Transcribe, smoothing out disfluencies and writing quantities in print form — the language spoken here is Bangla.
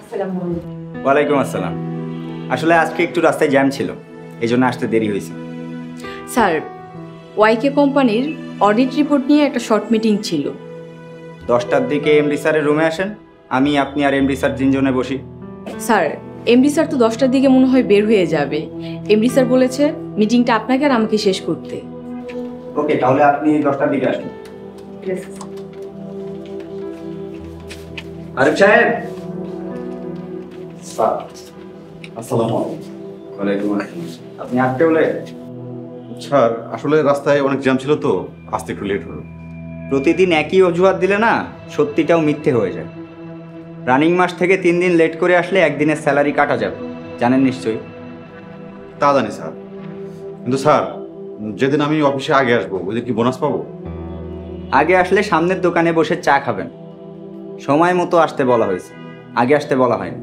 আসসালামু আলাইকুম। ওয়ালাইকুম আসসালাম। আসলে আজকে একটু রাস্তায় জ্যাম ছিল, এই জন্য আসতে দেরি হয়েছে। স্যার, ওয়াইকে কোম্পানির অডিট রিপোর্ট নিয়ে একটা শর্ট মিটিং ছিল। 10টার দিকে এমডি স্যারের রুমে আসেন, আমি আপনি আর এমডি স্যার তিনজনে বসি। স্যার, এমডি স্যার তো 10টার দিকে মনে হয় বের হয়ে যাবে। এমডি স্যার বলেছে মিটিংটা আপনাকে আর আমাকে শেষ করতে। ওকে, তাহলে আপনি 10টার দিকে আসুন। আরিফ সাহেব। আসসালামু আলাইকুম। ওয়ালাইকুম আসসালাম। আপনি আসতে বলে? স্যার, আসলে রাস্তায় অনেক জ্যাম ছিল তো, আসতে একটু লেট হলো। প্রতিদিন একই অজুহাত দিলে না সত্যিটাও মিথ্যে হয়ে যায়। রানিং মাস থেকে 3 দিন লেট করে আসলে একদিনের স্যালারি কাটা যাবে, জানেন নিশ্চয়ই। তা জানি স্যার, কিন্তু স্যার যেদিন আমি অফিসে আগে আসবো ওইদিন কি বোনাস পাবো? আগে আসলে সামনের দোকানে বসে চা খাবেন। সময় মতো আসতে বলা হয়েছে, আগে আসতে বলা হয়নি।